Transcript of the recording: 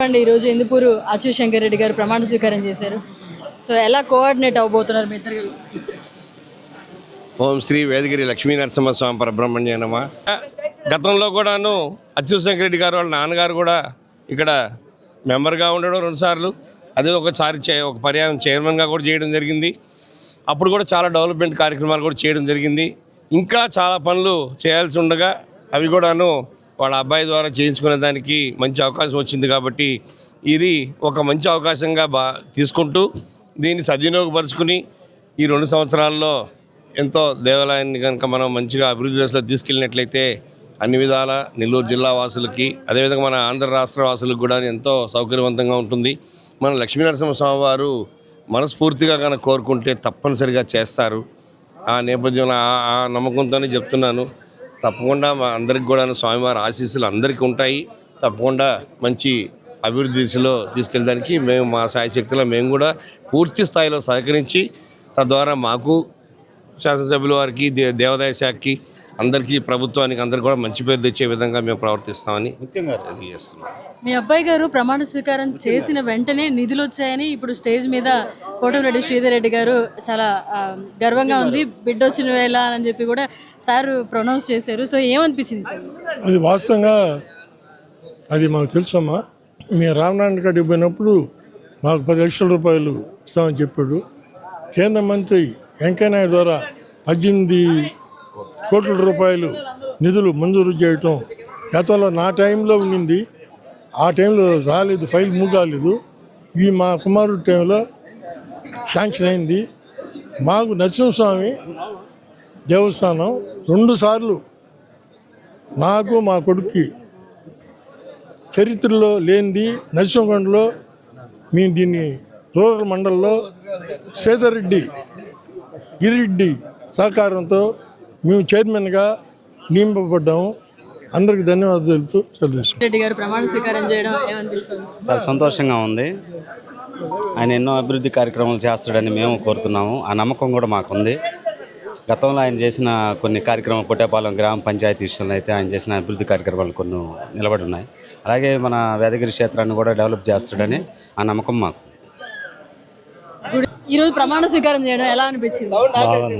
ఈరోజు ఇందుపూరు అచ్చు శంకర్ రెడ్డి గారు ప్రమాణ స్వీకారం చేశారు. సో ఎలా కోఆర్డినేట్ అవబోతున్నారు మీ ఇద్దరు కలిసి? ఓం శ్రీ వేదగిరి లక్ష్మీ నరసింహస్వామి పరబ్రహ్మణ్య నమః. గతంలో కూడాను అచ్చు శంకర్ రెడ్డి గారు వాళ్ళ నాన్నగారు కూడా ఇక్కడ మెంబర్గా ఉండడం 2 సార్లు, అదే ఒకసారి ఒక పర్యాయం చైర్మన్గా కూడా చేయడం జరిగింది. అప్పుడు కూడా చాలా డెవలప్మెంట్ కార్యక్రమాలు కూడా చేయడం జరిగింది. ఇంకా చాలా పనులు చేయాల్సి ఉండగా అవి కూడాను వాళ్ళ అబ్బాయి ద్వారా చేయించుకునే దానికి మంచి అవకాశం వచ్చింది. కాబట్టి ఇది ఒక మంచి అవకాశంగా తీసుకుంటూ దీన్ని సద్వినియోగపరుచుకుని ఈ 2 సంవత్సరాల్లో ఎంతో దేవాలయాన్ని కనుక మనం మంచిగా అభివృద్ధి దశలో తీసుకెళ్ళినట్లయితే అన్ని విధాల నెల్లూరు జిల్లా వాసులకి, అదేవిధంగా మన ఆంధ్ర రాష్ట్ర వాసులకు కూడా ఎంతో సౌకర్యవంతంగా ఉంటుంది. మన లక్ష్మీనరసింహస్వామి వారు మనస్ఫూర్తిగా కనుక కోరుకుంటే తప్పనిసరిగా చేస్తారు. ఆ నేపథ్యంలో ఆ నమ్మకంతోనే చెప్తున్నాను. తప్పకుండా మా అందరికి కూడా స్వామివారి ఆశీస్సులు అందరికీ ఉంటాయి. తప్పకుండా మంచి అభివృద్ధి దిశలో తీసుకెళ్ళడానికి మేము మా సాయశక్తిలో మేము కూడా పూర్తి స్థాయిలో సహకరించి, తద్వారా మాకు శాసనసభ్యుల వారికి దేవాదాయ శాఖకి అందరికీ ప్రభుత్వానికి అందరికీ కూడా మంచి పేరు తెచ్చే విధంగా మేము ప్రవర్తిస్తామని ముఖ్యంగా తెలియజేస్తున్నాం. మీ అబ్బాయి గారు ప్రమాణ స్వీకారం చేసిన వెంటనే నిధులు వచ్చాయని ఇప్పుడు స్టేజ్ మీద కోటమిరెడ్డి శ్రీధర్ రెడ్డి గారు చాలా గర్వంగా ఉంది, బిడ్డ వచ్చిన వేళ అని చెప్పి కూడా సార్ ప్రొనౌన్స్ చేశారు. సో ఏమనిపించింది సార్? అది వాస్తవంగా అది మాకు తెలుసమ్మా. మేము రామనారాయణ గారికి పోయినప్పుడు మాకు 10 లక్షల రూపాయలు ఇస్తామని చెప్పాడు. కేంద్ర మంత్రి వెంకయ్యనాయుడు ద్వారా 18 కోట్ల రూపాయలు నిధులు మంజూరు చేయటం గతంలో నా టైంలో ఉండింది. ఆ టైంలో రాలేదు, ఫైల్ మూవ్ కాలేదు. ఈ మా కుమారుడి టైంలో శాంక్షన్ అయింది. మాకు నరసింహస్వామి దేవస్థానం 2 సార్లు నాకు మా కొడుక్కి చరిత్రలో లేనిది. నరసింహగొండలో మేము దీన్ని రూరల్ మండలంలో సేదరెడ్డి గిరిరెడ్డి సహకారంతో మేము చైర్మన్గా నియమింపబడ్డాము. అందరికి ధన్యవాదాలు తెలుపుతూ సెలవు. రెడ్డి గారు ప్రమాణ స్వీకారం చేయడం ఏమనిపిస్తుంది? చాలా సంతోషంగా ఉంది. ఆయన ఎన్నో అభివృద్ధి కార్యక్రమాలు చేస్తాడని మేము కోరుతున్నాము. ఆ నమ్మకం కూడా మాకుంది. గతంలో ఆయన చేసిన కొన్ని కార్యక్రమాలు, పొట్టేపాలెం గ్రామ పంచాయతీ విషయంలో అయితే ఆయన చేసిన అభివృద్ధి కార్యక్రమాలు కొన్ని నిలబడి ఉన్నాయి. అలాగే మన వేదగిరి క్షేత్రాన్ని కూడా డెవలప్ చేస్తాడని ఆ నమ్మకం మాకు. ఈరోజు ప్రమాణ స్వీకారం చేయడం ఎలా అనిపించింది? బాగుంది.